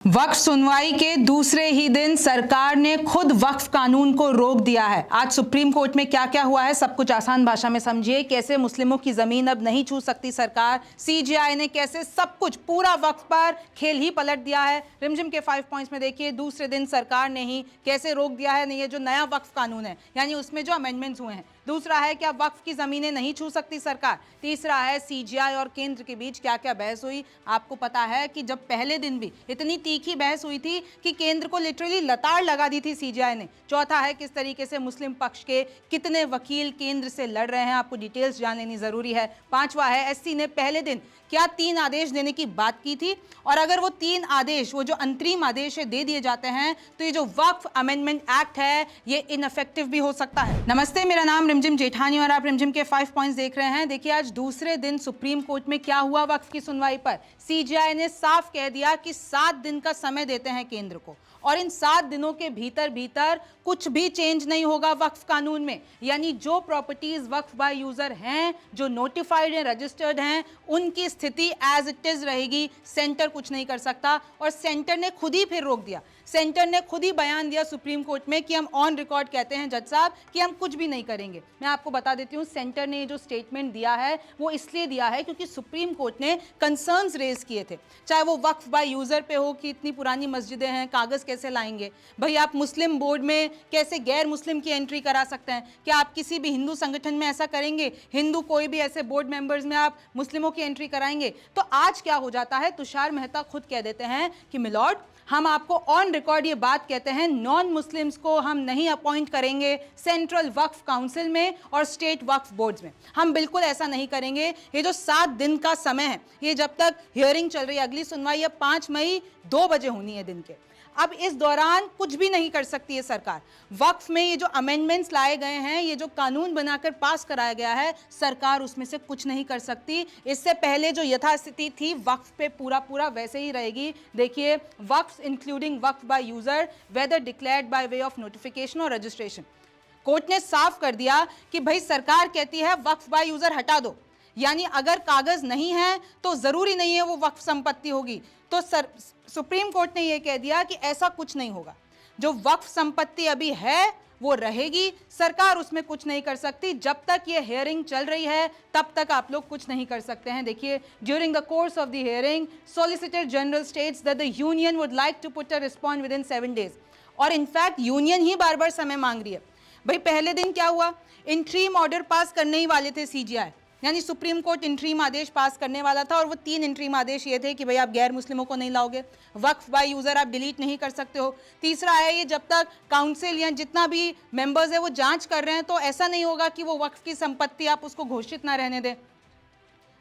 वक्फ सुनवाई के दूसरे ही दिन सरकार ने खुद वक्फ कानून को रोक दिया है। आज सुप्रीम कोर्ट में क्या क्या हुआ है सब कुछ आसान भाषा में समझिए। कैसे मुस्लिमों की जमीन अब नहीं छू सकती सरकार, सीजेआई ने कैसे सब कुछ पूरा वक्फ पर खेल ही पलट दिया है। रिमझिम के 5 पॉइंट्स में देखिए दूसरे दिन सरकार ने ही कैसे रोक दिया है। ये जो नया वक्फ कानून है यानी उसमें जो अमेंडमेंट्स हुए हैं, दूसरा है क्या वक्फ की जमीनें नहीं छू सकती सरकार, तीसरा है सीजेआई और केंद्र के बीच क्या क्या बहस हुई। आपको पता है कि जब पहले दिन भी इतनी तीखी बहस हुई थी कि केंद्र को लिटरली लताड़ लगा दी थी सीजेआई ने। चौथा है किस तरीके से मुस्लिम पक्ष के कितने वकील केंद्र से लड़ रहे हैं, आपको डिटेल्स जान लेनी जरूरी है। पांचवा है एससी ने पहले दिन क्या 3 आदेश देने की बात की थी और अगर वो 3 आदेश, वो जो अंतरिम आदेश है, दे दिए जाते हैं तो ये जो वक्फ अमेंडमेंट एक्ट है ये इनइफेक्टिव भी हो सकता है। नमस्ते, मेरा नाम रिमझिम जेठानी और आप रिमझिम के 5 पॉइंट्स देख रहे हैं। देखिए आज दूसरे दिन सुप्रीम कोर्ट में क्या हुआ वक्फ की सुनवाई पर। सीजेआई ने साफ कह दिया कि 7 दिन का समय देते हैं केंद्र को और इन 7 दिनों के भीतर कुछ भी चेंज नहीं होगा वक्फ कानून में। यानी जो प्रॉपर्टीज वक्फ बाय यूजर हैं, जो नोटिफाइड हैं, रजिस्टर्ड हैं, उनकी स्थिति एज इट इज रहेगी। सेंटर कुछ नहीं कर सकता और सेंटर ने खुद ही फिर रोक दिया। सेंटर ने खुद ही बयान दिया सुप्रीम कोर्ट में कि हम ऑन रिकॉर्ड कहते हैं जज साहब कि हम कुछ भी नहीं करेंगे। मैं आपको बता देती हूँ सेंटर ने जो स्टेटमेंट दिया है वो इसलिए दिया है क्योंकि सुप्रीम कोर्ट ने कंसर्न्स रेज किए थे, चाहे वो वक्फ बाय यूजर पे हो कि इतनी पुरानी मस्जिदें हैं, कागज कैसे लाएंगे भाई, आप मुस्लिम बोर्ड में कैसे गैर मुस्लिम की एंट्री करा सकते हैं, क्या आप किसी भी हिंदू संगठन में ऐसा करेंगे, हिंदू कोई भी ऐसे बोर्ड मेंबर्स में आप मुस्लिमों की एंट्री कराएंगे। तो आज क्या हो जाता है, तुषार मेहता खुद कह देते हैं कि मिलॉर्ड हम आपको ऑन रिकॉर्ड ये बात कहते हैं नॉन मुस्लिम्स को हम नहीं अपॉइंट करेंगे सेंट्रल वक्फ काउंसिल में और स्टेट वक्फ बोर्ड्स में, हम बिल्कुल ऐसा नहीं करेंगे। ये जो 7 दिन का समय है, ये जब तक हियरिंग चल रही है, अगली सुनवाई अब 5 मई 2 बजे होनी है दिन के, अब इस दौरान कुछ भी नहीं कर सकती है सरकार। वक्फ में ये जो अमेंडमेंट्स लाए गए हैं, ये जो कानून बनाकर पास कराया गया है, सरकार उसमें से कुछ नहीं कर सकती। इससे पहले जो यथास्थिति थी वक्फ पे पूरा वैसे ही रहेगी। देखिए वक्फ इंक्लूडिंग वक्फ by user whether declared by way of notification और रजिस्ट्रेशन। कोर्ट ने साफ कर दिया कि भाई सरकार कहती है वक्फ बाय यूजर हटा दो, यानी अगर कागज नहीं है तो जरूरी नहीं है वो वक्फ संपत्ति होगी। तो सुप्रीम कोर्ट ने यह कह दिया कि ऐसा कुछ नहीं होगा, जो वक्फ संपत्ति अभी है वो रहेगी, सरकार उसमें कुछ नहीं कर सकती। जब तक ये हियरिंग चल रही है तब तक आप लोग कुछ नहीं कर सकते हैं। देखिए during the course of the hearing solicitor general states that the union would like to put a response within 7 days। और इनफैक्ट यूनियन ही बार बार समय मांग रही है। भाई पहले दिन क्या हुआ, इंट्रीम ऑर्डर पास करने ही वाले थे सीजेआई, यानी सुप्रीम कोर्ट इंट्रीम आदेश पास करने वाला था और वो 3 इंट्रीम आदेश ये थे कि भाई आप गैर मुस्लिमों को नहीं लाओगे, वक्फ बाय यूजर आप डिलीट नहीं कर सकते हो। तीसरा है ये जब तक काउंसिल या जितना भी मेंबर्स है वो जांच कर रहे हैं तो ऐसा नहीं होगा कि वो वक्फ की संपत्ति आप उसको घोषित ना रहने दें।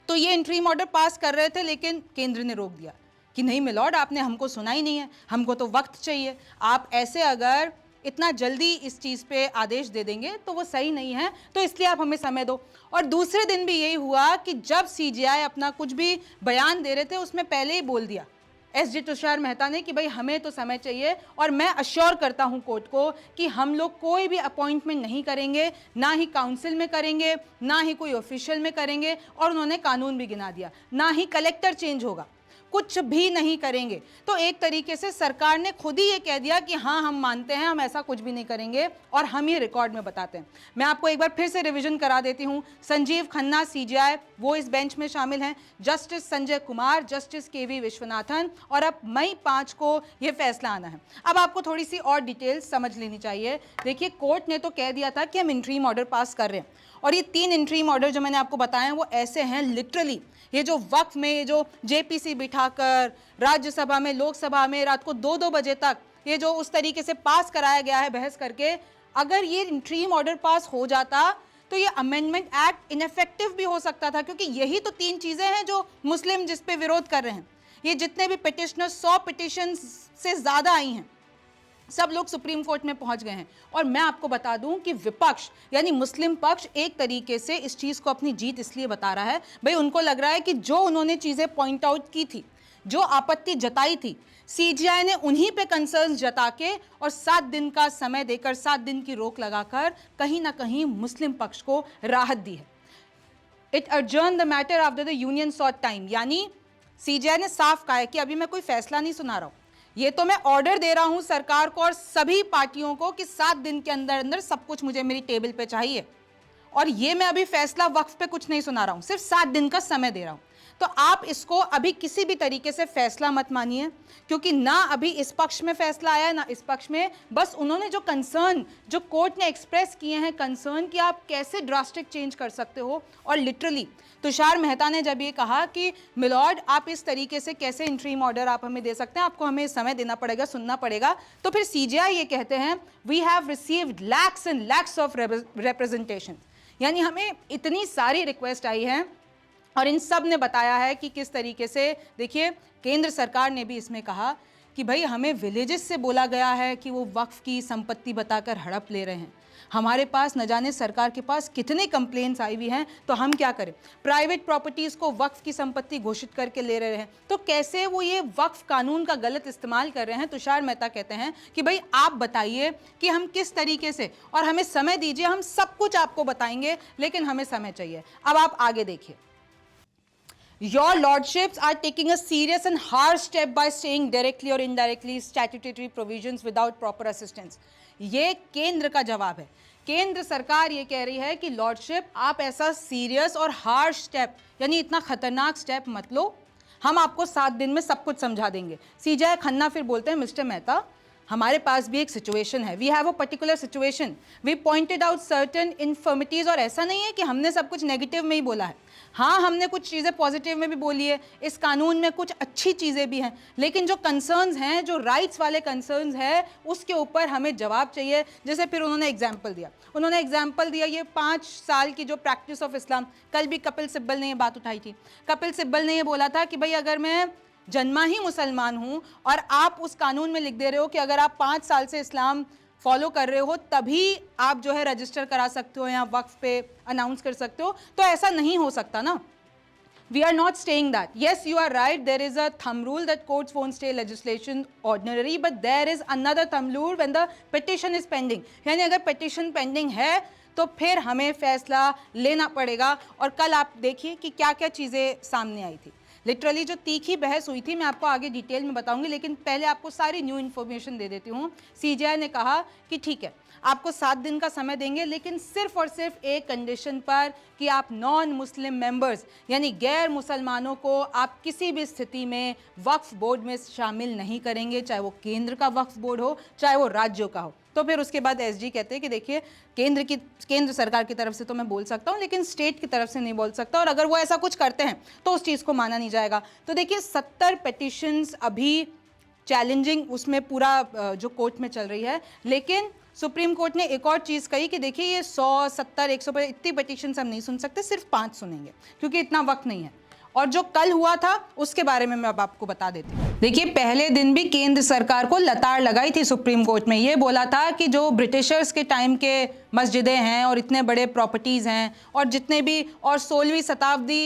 तो ये इंट्रीम ऑर्डर पास कर रहे थे लेकिन केंद्र ने रोक दिया कि नहीं मिलॉर्ड, आपने हमको सुना ही नहीं है, हमको तो वक्त चाहिए। आप ऐसे अगर इतना जल्दी इस चीज़ पे आदेश दे देंगे तो वो सही नहीं है, तो इसलिए आप हमें समय दो। और दूसरे दिन भी यही हुआ कि जब सीजेआई अपना कुछ भी बयान दे रहे थे उसमें पहले ही बोल दिया एसजी तुषार मेहता ने कि भाई हमें तो समय चाहिए और मैं अश्योर करता हूं कोर्ट को कि हम लोग कोई भी अपॉइंटमेंट नहीं करेंगे, ना ही काउंसिल में करेंगे, ना ही कोई ऑफिशियल में करेंगे। और उन्होंने कानून भी गिना दिया, ना ही कलेक्टर चेंज होगा, कुछ भी नहीं करेंगे। तो एक तरीके से सरकार ने खुद ही ये कह दिया कि हाँ हम मानते हैं, हम ऐसा कुछ भी नहीं करेंगे और हम ये रिकॉर्ड में बताते हैं। मैं आपको एक बार फिर से रिवीजन करा देती हूँ। संजीव खन्ना सीजेआई वो इस बेंच में शामिल हैं, जस्टिस संजय कुमार, जस्टिस केवी विश्वनाथन, और अब मई 5 को ये फैसला आना है। अब आपको थोड़ी सी और डिटेल्स समझ लेनी चाहिए। देखिए कोर्ट ने तो कह दिया था कि हम इंट्रीम ऑर्डर पास कर रहे हैं और ये 3 इंट्रीम ऑर्डर जो मैंने आपको बताए वो ऐसे हैं लिटरली, ये जो वक्फ में ये जो जेपीसी बिठाकर राज्यसभा में लोकसभा में रात को 2-2 बजे तक ये जो उस तरीके से पास कराया गया है बहस करके, अगर ये इंट्रीम ऑर्डर पास हो जाता तो ये अमेंडमेंट एक्ट इनइफेक्टिव भी हो सकता था, क्योंकि यही तो 3 चीजें हैं जो मुस्लिम जिस पे विरोध कर रहे हैं। ये जितने भी पिटिशनर 100 पिटिशन से ज्यादा आई हैं, सब लोग सुप्रीम कोर्ट में पहुंच गए हैं। और मैं आपको बता दूं कि विपक्ष यानी मुस्लिम पक्ष एक तरीके से इस चीज को अपनी जीत इसलिए बता रहा है, भाई उनको लग रहा है कि जो उन्होंने चीजें पॉइंट आउट की थी, जो आपत्ति जताई थी, सीजेआई ने उन्हीं पे कंसर्न जता के और 7 दिन का समय देकर, 7 दिन की रोक लगाकर कहीं ना कहीं मुस्लिम पक्ष को राहत दी है। It adjourned the matter after the union sought time, यानी सीजेआई ने साफ कहा है कि अभी मैं कोई फैसला नहीं सुना रहा हूं, ये तो मैं ऑर्डर दे रहा हूं सरकार को और सभी पार्टियों को कि 7 दिन के अंदर अंदर सब कुछ मुझे मेरी टेबल पे चाहिए। और ये मैं अभी फैसला वक्फ पे कुछ नहीं सुना रहा हूं, सिर्फ 7 दिन का समय दे रहा हूं। तो आप इसको अभी किसी भी तरीके से फैसला मत मानिए, क्योंकि ना अभी इस पक्ष में फैसला आया ना इस पक्ष में। बस उन्होंने जो कंसर्न, जो कोर्ट ने एक्सप्रेस किए हैं कंसर्न कि आप कैसे ड्रास्टिक चेंज कर सकते हो, और लिटरली तुषार मेहता ने जब ये कहा कि मिलॉर्ड आप इस तरीके से कैसे इंट्रीम ऑर्डर आप हमें दे सकते हैं, आपको हमें समय देना पड़ेगा, सुनना पड़ेगा। तो फिर सीजेआई ये कहते हैं we have received lakhs and lakhs of representation, यानी हमें इतनी सारी रिक्वेस्ट आई है और इन सब ने बताया है कि किस तरीके से, देखिए केंद्र सरकार ने भी इसमें कहा कि भाई हमें विलेजेस से बोला गया है कि वो वक्फ की संपत्ति बताकर हड़प ले रहे हैं। हमारे पास न जाने सरकार के पास कितने कंप्लेंट्स आई हुई हैं, तो हम क्या करें, प्राइवेट प्रॉपर्टीज़ को वक्फ की संपत्ति घोषित करके ले रहे हैं। तो कैसे वो ये वक्फ कानून का गलत इस्तेमाल कर रहे हैं। तुषार मेहता कहते हैं कि भाई आप बताइए कि हम किस तरीके से, और हमें समय दीजिए, हम सब कुछ आपको बताएंगे, लेकिन हमें समय चाहिए। अब आप आगे देखिए, Your lordships are taking a serious and harsh step by staying directly or indirectly statutory provisions without proper assistance. ये केंद्र का जवाब है। केंद्र सरकार ये कह रही है कि लॉर्डशिप आप ऐसा सीरियस और हार्श स्टेप, यानी इतना खतरनाक स्टेप मत लो, हम आपको 7 दिन में सब कुछ समझा देंगे। सीजेआई खन्ना फिर बोलते हैं मिस्टर मेहता हमारे पास भी एक सिचुएशन है, we have a particular situation, we pointed out certain infirmities. और ऐसा नहीं है कि हमने सब कुछ नेगेटिव में ही बोला है, हाँ हमने कुछ चीज़ें पॉजिटिव में भी बोली है, इस कानून में कुछ अच्छी चीज़ें भी हैं, लेकिन जो कंसर्न्स हैं, जो राइट्स वाले कंसर्न्स हैं, उसके ऊपर हमें जवाब चाहिए। जैसे फिर उन्होंने एग्जाम्पल दिया ये 5 साल की जो प्रैक्टिस ऑफ इस्लाम, कल भी कपिल सिब्बल ने ये बात उठाई थी। कपिल सिब्बल ने ये बोला था कि भाई अगर मैं जन्मा ही मुसलमान हूँ और आप उस कानून में लिख दे रहे हो कि अगर आप 5 साल से इस्लाम फॉलो कर रहे हो तभी आप जो है रजिस्टर करा सकते हो या वक्फ पे अनाउंस कर सकते हो, तो ऐसा नहीं हो सकता ना। We are not saying that. Yes, you are right. There is a thumb rule that courts won't stay legislation ordinary, but there is another thumb rule when the petition is pending. यानी अगर petition pending है तो फिर हमें फैसला लेना पड़ेगा। और कल आप देखिए कि क्या क्या चीज़ें सामने आई थी। लिटरली जो तीखी बहस हुई थी मैं आपको आगे डिटेल में बताऊंगी, लेकिन पहले आपको सारी न्यू इन्फॉर्मेशन दे देती हूँ। सीजेआई ने कहा कि ठीक है आपको 7 दिन का समय देंगे, लेकिन सिर्फ और सिर्फ एक कंडीशन पर कि आप नॉन मुस्लिम मेंबर्स यानी गैर मुसलमानों को आप किसी भी स्थिति में वक्फ बोर्ड में शामिल नहीं करेंगे, चाहे वो केंद्र का वक्फ बोर्ड हो चाहे वो राज्यों का हो। तो फिर उसके बाद एसजी कहते हैं कि देखिए केंद्र सरकार की तरफ से तो मैं बोल सकता हूँ, लेकिन स्टेट की तरफ से नहीं बोल सकता, और अगर वो ऐसा कुछ करते हैं तो उस चीज़ को माना नहीं जाएगा। तो देखिए 70 पिटिशन्स अभी चैलेंजिंग उसमें पूरा जो कोर्ट में चल रही है, लेकिन सुप्रीम कोर्ट ने एक और चीज़ कही कि देखिए ये 100, 70, 100 पर इतनी पिटिशन्स हम नहीं सुन सकते, सिर्फ 5 सुनेंगे क्योंकि इतना वक्त नहीं है। और जो कल हुआ था उसके बारे में मैं अब आपको बता देती हूँ। देखिए पहले दिन भी केंद्र सरकार को लताड़ लगाई थी सुप्रीम कोर्ट में, ये बोला था कि जो ब्रिटिशर्स के टाइम के मस्जिदें हैं और इतने बड़े प्रॉपर्टीज़ हैं और जितने भी, और 16वीं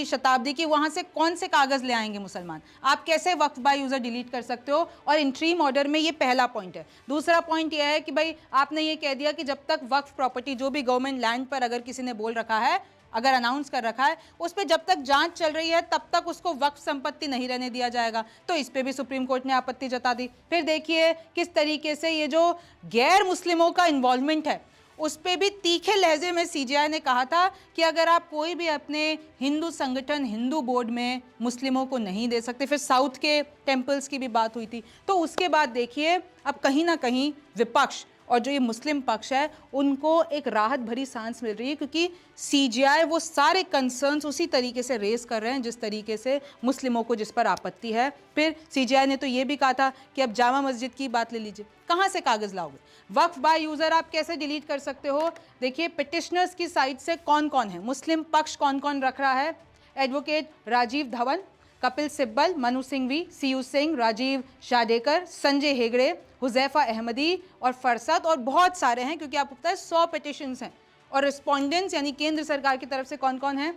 शताब्दी की, वहाँ से कौन से कागज़ ले आएंगे मुसलमान, आप कैसे वक्फ बाय यूज़र डिलीट कर सकते हो। और इंट्रीम ऑर्डर में ये पहला पॉइंट है। दूसरा पॉइंट यह है कि भाई आपने ये कह दिया कि जब तक वक्फ प्रॉपर्टी जो भी गवर्नमेंट लैंड पर अगर किसी ने बोल रखा है, अगर अनाउंस कर रखा है, उस पर जब तक जांच चल रही है तब तक उसको वक्फ संपत्ति नहीं रहने दिया जाएगा। तो इस पे भी सुप्रीम कोर्ट ने आपत्ति जता दी। फिर देखिए किस तरीके से ये जो गैर मुस्लिमों का इन्वॉल्वमेंट है उस पे भी तीखे लहजे में सीजेआई ने कहा था कि अगर आप कोई भी अपने हिंदू संगठन, हिंदू बोर्ड में मुस्लिमों को नहीं दे सकते। फिर साउथ के टेम्पल्स की भी बात हुई थी। तो उसके बाद देखिए अब कहीं ना कहीं विपक्ष और जो ये मुस्लिम पक्ष है उनको एक राहत भरी सांस मिल रही है, क्योंकि सीजेआई वो सारे कंसर्न्स उसी तरीके से रेस कर रहे हैं जिस तरीके से मुस्लिमों को जिस पर आपत्ति है। फिर सीजेआई ने तो ये भी कहा था कि अब जामा मस्जिद की बात ले लीजिए, कहाँ से कागज़ लाओगे, वक्फ बाय यूज़र आप कैसे डिलीट कर सकते हो। देखिए पिटिशनर्स की साइड से कौन कौन है, मुस्लिम पक्ष कौन कौन रख रहा है, एडवोकेट राजीव धवन, कपिल सिब्बल, मनु सिंघवी, सीयू सिंह, राजीव शाडेकर, संजय हेगड़े, हुजैफा अहमदी और फरसत, और बहुत सारे हैं क्योंकि आपको पता है 100 पिटिशन्स हैं। और रिस्पोंडेंट्स यानी केंद्र सरकार की तरफ से कौन कौन है,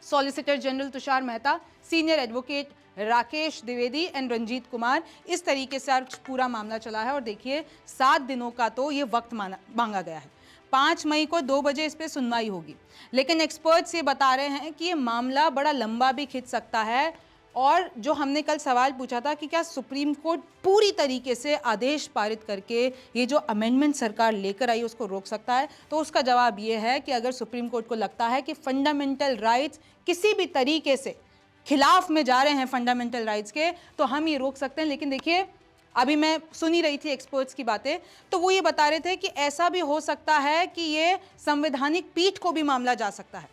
solicitor general Tushar Mehta, senior advocate Rakesh Dwivedi and Ranjit Kumar. इस तरीके से आज पूरा मामला चला है। और देखिए 7 दिनों का तो ये वक्त मांगा गया है। 5 मई को 2 बजे इस पर सुनवाई होगी, लेकिन एक्सपर्ट्स ये बता रहे हैं कि ये मामला बड़ा लंबा भी खिंच सकता है। और जो हमने कल सवाल पूछा था कि क्या सुप्रीम कोर्ट पूरी तरीके से आदेश पारित करके ये जो अमेंडमेंट सरकार लेकर आई उसको रोक सकता है, तो उसका जवाब ये है कि अगर सुप्रीम कोर्ट को लगता है कि फंडामेंटल राइट्स किसी भी तरीके से खिलाफ में जा रहे हैं फंडामेंटल राइट्स के, तो हम ये रोक सकते हैं। लेकिन देखिए, अभी मैं सुनी रही थी एक्सपर्ट्स की बातें, तो वो ये बता रहे थे कि ऐसा भी हो सकता है कि ये संवैधानिक पीठ को भी मामला जा सकता है।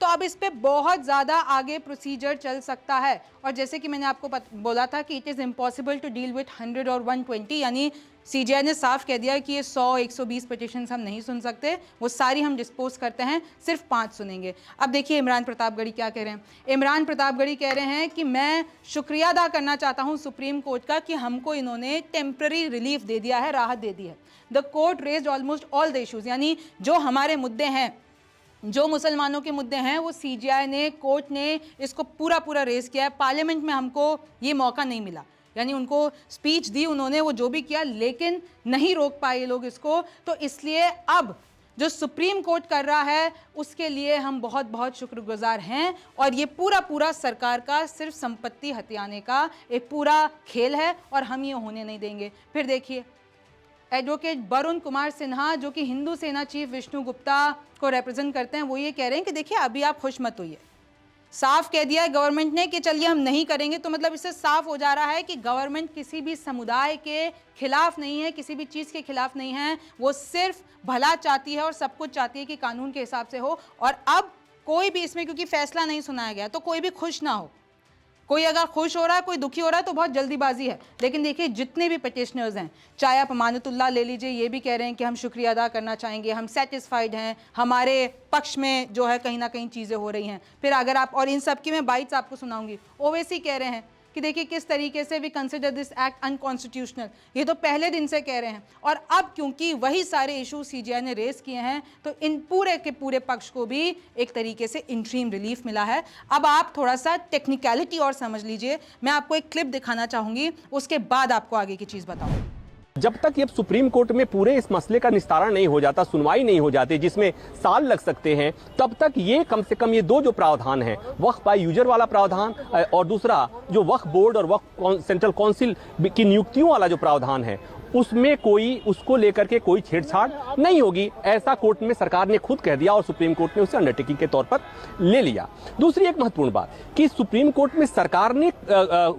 तो अब इस पे बहुत ज़्यादा आगे प्रोसीजर चल सकता है। और जैसे कि मैंने आपको बोला था कि it is impossible to deal with 100 और 120, यानी सीजीआई ने साफ कह दिया कि ये 100-120 पिटिशंस हम नहीं सुन सकते, वो सारी हम डिस्पोज करते हैं, सिर्फ 5 सुनेंगे। अब देखिए इमरान प्रतापगढ़ी क्या कह रहे हैं। इमरान प्रतापगढ़ी कह रहे हैं कि मैं शुक्रिया अदा करना चाहता हूँ सुप्रीम कोर्ट का कि हमको इन्होंने टेम्प्रेरी रिलीफ दे दिया है, राहत दे दी है। The court raised almost all the issues, यानी जो हमारे मुद्दे हैं, जो मुसलमानों के मुद्दे हैं, वो सीजीआई ने, कोर्ट ने इसको पूरा रेज किया है। पार्लियामेंट में हमको ये मौका नहीं मिला, यानी उनको स्पीच दी उन्होंने, वो जो भी किया, लेकिन नहीं रोक पाए लोग इसको। तो इसलिए अब जो सुप्रीम कोर्ट कर रहा है उसके लिए हम बहुत बहुत शुक्रगुजार हैं। और ये पूरा सरकार का सिर्फ संपत्ति हथियाने का एक पूरा खेल है और हम ये होने नहीं देंगे। फिर देखिए एडवोकेट वरुण कुमार सिन्हा, जो कि हिंदू सेना चीफ विष्णु गुप्ता को रिप्रेजेंट करते हैं, वो ये कह रहे हैं कि देखिए अभी आप खुश मत होइए, साफ कह दिया है गवर्नमेंट ने कि चलिए हम नहीं करेंगे। तो मतलब इससे साफ हो जा रहा है कि गवर्नमेंट किसी भी समुदाय के खिलाफ नहीं है, किसी भी चीज़ के खिलाफ नहीं है, वो सिर्फ भला चाहती है और सब कुछ चाहती है कि कानून के हिसाब से हो। और अब कोई भी इसमें, क्योंकि फैसला नहीं सुनाया गया, तो कोई भी खुश ना हो। कोई अगर खुश हो रहा है, कोई दुखी हो रहा है, तो बहुत जल्दीबाजी है। लेकिन देखिए जितने भी पिटिशनर्स हैं, चाहे आप अमानतुल्लाह ले लीजिए, ये भी कह रहे हैं कि हम शुक्रिया अदा करना चाहेंगे, हम सेटिस्फाइड हैं, हमारे पक्ष में जो है कहीं ना कहीं चीज़ें हो रही हैं। फिर अगर आप, और इन सब की मैं बाइट्स आपको सुनाऊंगी, ओवैसी कह रहे हैं कि देखिए किस तरीके से we consider this act unconstitutional, ये तो पहले दिन से कह रहे हैं। और अब क्योंकि वही सारे इशू सीजीआई ने रेस किए हैं, तो इन पूरे के पूरे पक्ष को भी एक तरीके से इंट्रीम रिलीफ मिला है। अब आप थोड़ा सा टेक्निकलिटी और समझ लीजिए, मैं आपको एक क्लिप दिखाना चाहूंगी, उसके बाद आपको आगे की चीज़ बताऊँ। जब तक ये सुप्रीम कोर्ट में पूरे इस मसले का निस्तारण नहीं हो जाता, सुनवाई नहीं हो जाती, जिसमें साल लग सकते हैं, तब तक ये कम से कम ये दो जो प्रावधान हैं, वक्फ बाय यूजर वाला प्रावधान और दूसरा जो वक्फ बोर्ड और वक्फ सेंट्रल काउंसिल की नियुक्तियों वाला जो प्रावधान है, उसमें कोई उसको लेकर के कोई छेड़छाड़ नहीं होगी, ऐसा कोर्ट में सरकार ने खुद कह दिया और सुप्रीम कोर्ट ने उसे अंडरटेकिंग के तौर पर ले लिया। दूसरी एक महत्वपूर्ण बात कि सुप्रीम कोर्ट में सरकार ने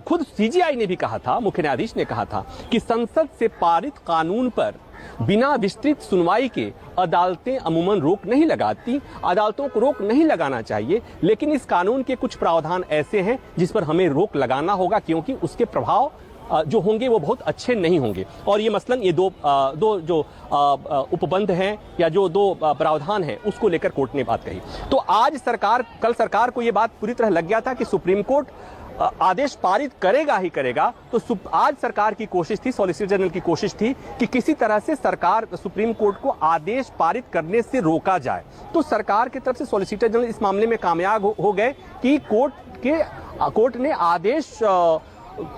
खुद सीजीआई ने भी कहा था, मुख्य न्यायाधीश ने कहा था कि संसद से पारित कानून पर बिना विस्तृत सुनवाई के अदालतें अमूमन रोक नहीं लगाती, अदालतों को रोक नहीं लगाना चाहिए, लेकिन इस कानून के कुछ प्रावधान ऐसे हैं जिस पर हमें रोक लगाना होगा, क्योंकि उसके प्रभाव जो होंगे वो बहुत अच्छे नहीं होंगे। और ये मसलन ये दो जो उपबंध हैं या जो दो प्रावधान हैं, उसको लेकर कोर्ट ने बात कही। तो आज कल सरकार को ये बात पूरी तरह लग गया था कि सुप्रीम कोर्ट आदेश पारित करेगा ही करेगा। तो आज सरकार की कोशिश थी, सॉलिसिटर जनरल की कोशिश थी कि किसी तरह से सरकार सुप्रीम कोर्ट को आदेश पारित करने से रोका जाए। तो सरकार की तरफ से सॉलिसिटर जनरल इस मामले में कामयाब हो गए कि कोर्ट ने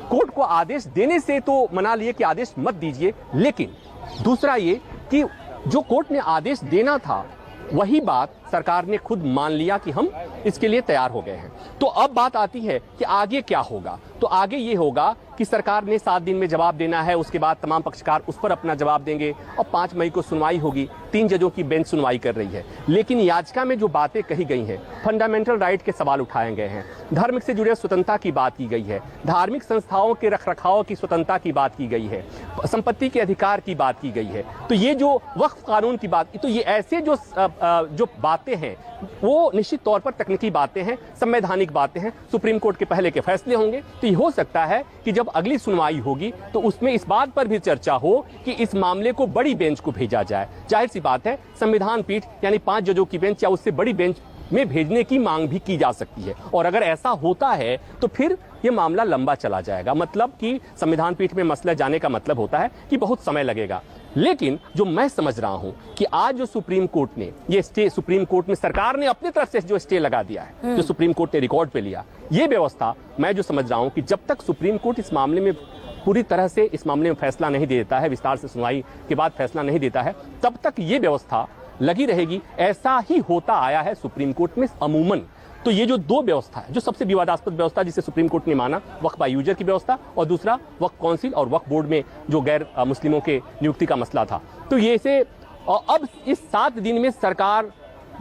कोर्ट को आदेश देने से तो मना लिए कि आदेश मत दीजिए, लेकिन दूसरा ये कि जो कोर्ट ने आदेश देना था वही बात सरकार ने खुद मान लिया कि हम इसके लिए तैयार हो गए हैं। तो अब बात आती है कि आगे क्या होगा। तो आगे ये होगा कि सरकार ने 7 दिन में जवाब देना है, उसके बाद तमाम पक्षकार उस पर अपना जवाब देंगे और 5 मई को सुनवाई होगी। 3 जजों की बेंच सुनवाई कर रही है। लेकिन याचिका में जो बातें कही गई हैं, फंडामेंटल राइट के सवाल उठाए गए हैं, धर्म से जुड़े स्वतंत्रता की बात की गई है, धार्मिक संस्थाओं के रखरखाव की स्वतंत्रता की बात की गई है, संपत्ति के अधिकार की बात की गई है। तो ये जो वक्फ कानून की बात, तो ये ऐसे जो बातें हैं वो निश्चित तौर पर तकनीकी बातें हैं, संवैधानिक बातें हैं। सुप्रीम कोर्ट के पहले के फैसले होंगे। तो ये हो सकता है कि जब अगली सुनवाई होगी तो उसमें इस बात पर भी चर्चा हो कि इस मामले को बड़ी बेंच को भेजा जाए। जाहिर सी बात है, संविधान पीठ यानी 5 जजों की बेंच या उससे बड़ी बेंच में भेजने की मांग भी की जा सकती है। और अगर ऐसा होता है तो फिर ये मामला लंबा चला जाएगा। मतलब कि संविधान पीठ में मसला जाने का मतलब होता है कि बहुत समय लगेगा। लेकिन जो मैं समझ रहा हूं कि आज जो सुप्रीम कोर्ट ने ये स्टे, सुप्रीम कोर्ट में सरकार ने अपनी तरफ से जो स्टे लगा दिया है, जो सुप्रीम कोर्ट ने रिकॉर्ड पे लिया, ये व्यवस्था मैं जो समझ रहा हूं कि जब तक सुप्रीम कोर्ट इस मामले में पूरी तरह से इस मामले में फैसला नहीं देता है, विस्तार से सुनवाई के बाद फैसला नहीं देता है, तब तक ये व्यवस्था लगी रहेगी। ऐसा ही होता आया है सुप्रीम कोर्ट में अमूमन। तो ये जो दो व्यवस्था है, जो सबसे विवादास्पद व्यवस्था जिसे सुप्रीम कोर्ट ने माना, वक्फ बाय यूजर की व्यवस्था, और दूसरा वक्फ काउंसिल और वक्फ बोर्ड में जो गैर मुस्लिमों के नियुक्ति का मसला था। तो ये से अब इस 7 दिन में सरकार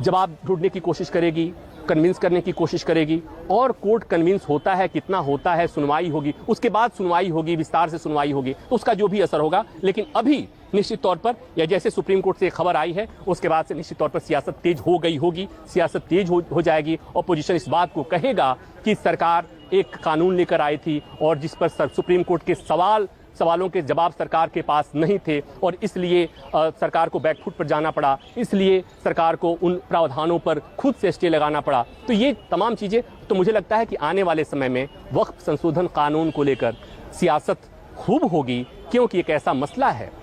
जवाब ढूंढने की कोशिश करेगी, कन्विंस करने की कोशिश करेगी, और कोर्ट कन्विंस होता है, कितना होता है, सुनवाई होगी, उसके बाद सुनवाई होगी, विस्तार से सुनवाई होगी, तो उसका जो भी असर होगा। लेकिन अभी निश्चित तौर पर, या जैसे सुप्रीम कोर्ट से खबर आई है उसके बाद से निश्चित तौर पर सियासत तेज हो गई होगी, सियासत तेज हो जाएगी। ऑपोजिशन इस बात को कहेगा कि सरकार एक कानून लेकर आई थी और जिस पर सुप्रीम कोर्ट के सवालों के जवाब सरकार के पास नहीं थे, और इसलिए सरकार को बैकफुट पर जाना पड़ा, इसलिए सरकार को उन प्रावधानों पर खुद से स्टे लगाना पड़ा। तो ये तमाम चीज़ें, तो मुझे लगता है कि आने वाले समय में वक्फ संशोधन कानून को लेकर सियासत खूब होगी, क्योंकि एक ऐसा मसला है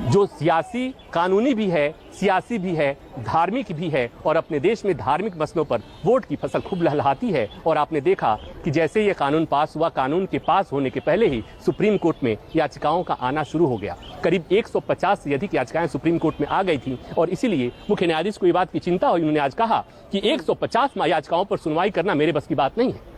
जो सियासी, कानूनी भी है, सियासी भी है, धार्मिक भी है, और अपने देश में धार्मिक मसलों पर वोट की फसल खूब लहलहाती है। और आपने देखा कि जैसे ये कानून पास हुआ, कानून के पास होने के पहले ही सुप्रीम कोर्ट में याचिकाओं का आना शुरू हो गया। करीब 150 से अधिक याचिकाएं सुप्रीम कोर्ट में आ गई थी, और इसीलिए मुख्य न्यायाधीश को ये बात की चिंता हुई। उन्होंने आज कहा कि 150 याचिकाओं पर सुनवाई करना मेरे बस की बात नहीं है,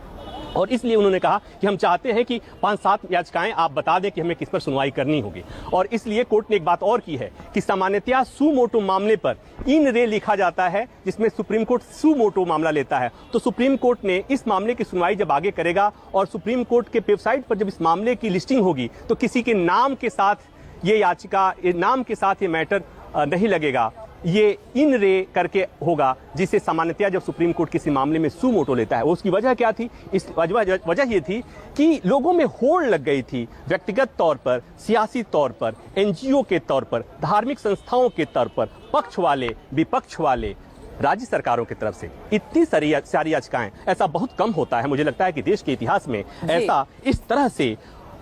और इसलिए उन्होंने कहा कि हम चाहते हैं कि 5-7 याचिकाएं आप बता दें कि हमें किस पर सुनवाई करनी होगी। और इसलिए कोर्ट ने एक बात और की है कि सामान्यतया सू मोटो मामले पर इन रे लिखा जाता है, जिसमें सुप्रीम कोर्ट सू मोटो मामला लेता है। तो सुप्रीम कोर्ट ने इस मामले की सुनवाई जब आगे करेगा और सुप्रीम कोर्ट के वेबसाइट पर जब इस मामले की लिस्टिंग होगी, तो किसी के नाम के साथ ये याचिका, नाम के साथ ये मैटर नहीं लगेगा, ये इन रे करके होगा, जिसे सामान्यतया जब सुप्रीम कोर्ट किसी मामले में सू मोटो लेता है। उसकी वजह क्या थी? इस वजह ये थी कि लोगों में होड़ लग गई थी, व्यक्तिगत तौर पर, सियासी तौर पर, एनजीओ के तौर पर, धार्मिक संस्थाओं के तौर पर, पक्ष वाले, विपक्ष वाले, राज्य सरकारों की तरफ से इतनी सारी याचिकाएं, ऐसा बहुत कम होता है। मुझे लगता है कि देश के इतिहास में ऐसा इस तरह से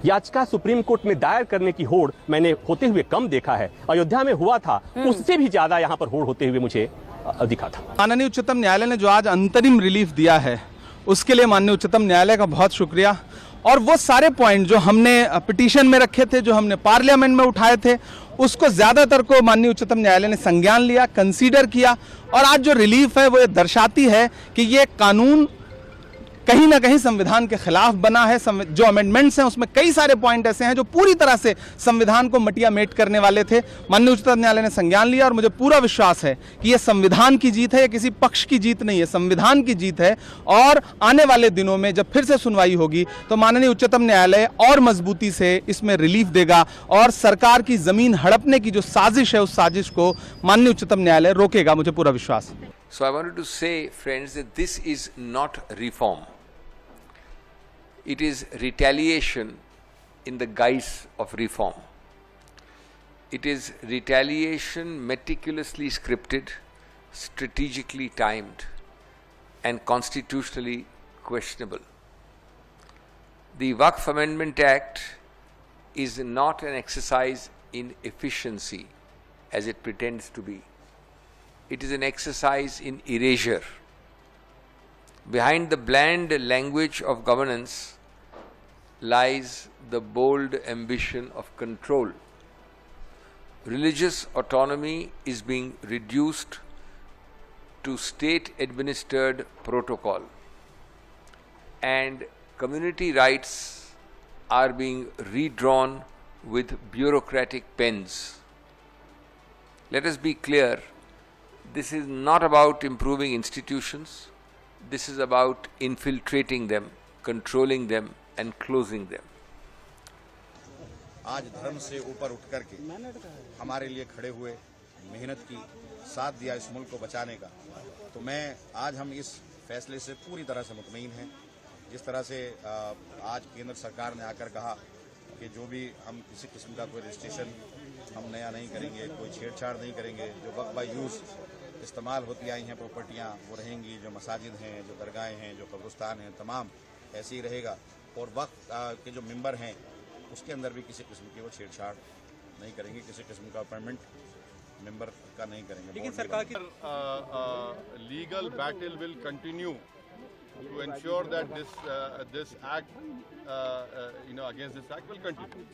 याचिका सुप्रीम कोर्ट में दायर करने की होड़ मैंने होते हुए कम देखा है। अयोध्या में हुआ था, उससे भी ज्यादा यहाँ पर होड़ होते हुए मुझे दिखा था। माननीय उच्चतम न्यायालय ने जो आज अंतरिम रिलीफ दिया है, उसके लिए माननीय उच्चतम न्यायालय का बहुत शुक्रिया। और वो सारे पॉइंट जो हमने पिटीशन में रखे थे, जो हमने पार्लियामेंट में उठाए थे, उसको ज्यादातर को माननीय उच्चतम न्यायालय ने संज्ञान लिया, कंसीडर किया, और आज जो रिलीफ है वो ये दर्शाती है कि ये कानून कहीं ना कहीं संविधान के खिलाफ बना है। जो अमेंडमेंट्स हैं उसमें कई सारे पॉइंट ऐसे हैं जो पूरी तरह से संविधान को मटिया मेट करने वाले थे। माननीय उच्चतम न्यायालय ने संज्ञान लिया, और मुझे पूरा विश्वास है कि यह संविधान की जीत है, यह किसी पक्ष की जीत नहीं है, संविधान की जीत है। और आने वाले दिनों में जब फिर से सुनवाई होगी तो माननीय उच्चतम न्यायालय और मजबूती से इसमें रिलीफ देगा, और सरकार की जमीन हड़पने की जो साजिश है, उस साजिश को माननीय उच्चतम न्यायालय रोकेगा, मुझे पूरा विश्वास है। So I wanted to say, friends, that this is not reform. It is retaliation in the guise of reform. It is retaliation meticulously scripted, strategically timed, and constitutionally questionable. The Waqf Amendment Act is not an exercise in efficiency as it pretends to be. It is an exercise in erasure. Behind the bland language of governance lies the bold ambition of control. Religious autonomy is being reduced to state-administered protocol, and community rights are being redrawn with bureaucratic pens. Let us be clear. This is not about improving institutions. This is about infiltrating them, controlling them, and closing them. आज धर्म से ऊपर उठ करके हमारे लिए खड़े हुए, मेहनत की, साथ दिया इस मुल्क को बचाने का। तो मैं आज हम इस फैसले से पूरी तरह से मुतमईन हैं। जिस तरह से आज केंद्र सरकार ने आकर कहा कि जो भी हम किसी किस्म का कोई रजिस्ट्रेशन हम नया नहीं करेंगे, कोई छेड़छाड़ नहीं करेंगे, जो वक्फ बाय यूज़ इस्तेमाल होती आई हैं प्रॉपर्टियाँ वो रहेंगी, जो मसाजिद हैं, जो दरगाहें हैं, जो कब्रिस्तान हैं, तमाम ऐसे ही रहेगा। और वक्फ के जो मेंबर हैं उसके अंदर भी किसी किस्म की वो छेड़छाड़ नहीं करेंगे, किसी किस्म का अपॉइंटमेंट मेंबर का नहीं करेंगे। लेकिन सरकार की legal battle will continue to ensure that this act, against this act will continue.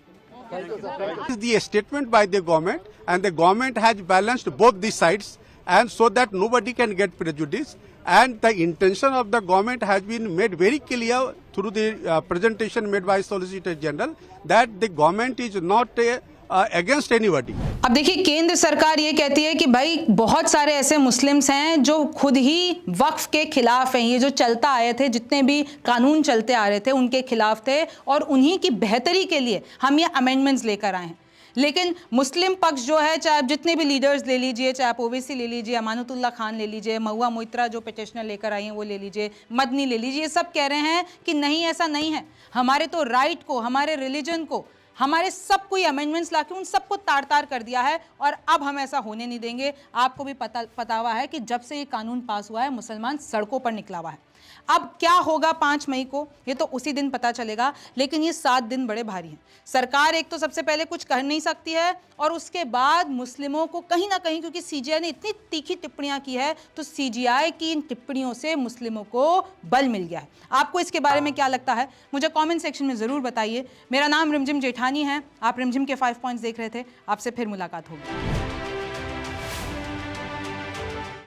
This is the statement by the government, and the government has balanced both the sides, and so that nobody can get prejudice. and the intention of the government has been made very clear through the presentation made by Solicitor General that the government is not against anybody. अब देखिए केंद्र सरकार ये कहती है कि भाई बहुत सारे ऐसे मुस्लिम्स हैं जो खुद ही वक्फ के खिलाफ हैं, ये जो चलता आए थे, जितने भी कानून चलते आ रहे थे उनके खिलाफ थे और उन्हीं की बेहतरी के लिए हम ये अमेंडमेंट्स लेकर आए हैं। लेकिन मुस्लिम पक्ष जो है, चाहे जितने भी लीडर्स ले लीजिए, चाहे आप ओवैसी ले लीजिए, अमानतुल्लाह खान ले लीजिए, महुआ मोइत्रा जो पिटिशनर लेकर आई हैं वो ले लीजिए, मदनी ले लीजिए, ये सब कह रहे हैं कि नहीं ऐसा नहीं है, हमारे तो राइट को, हमारे रिलीजन को, हमारे सब कोई अमेंडमेंट्स लाके उन सबको तार तार कर दिया है और अब हम ऐसा होने नहीं देंगे। आपको भी पता हुआ है कि जब से ये कानून पास हुआ है मुसलमान सड़कों पर निकला हुआ है। अब क्या होगा 5 मई को, ये तो उसी दिन पता चलेगा, लेकिन ये 7 दिन बड़े भारी हैं। सरकार एक तो सबसे पहले कुछ कर नहीं सकती है और उसके बाद मुस्लिमों को कहीं ना कहीं, क्योंकि सीजीआई ने इतनी तीखी टिप्पणियां की है, तो सीजीआई की इन टिप्पणियों से मुस्लिमों को बल मिल गया है। आपको इसके बारे में क्या लगता है मुझे कमेंट सेक्शन में ज़रूर बताइए। मेरा नाम रिमझिम जेठानी है, आप रिमझिम के 5 पॉइंट्स देख रहे थे, आपसे फिर मुलाकात होगी।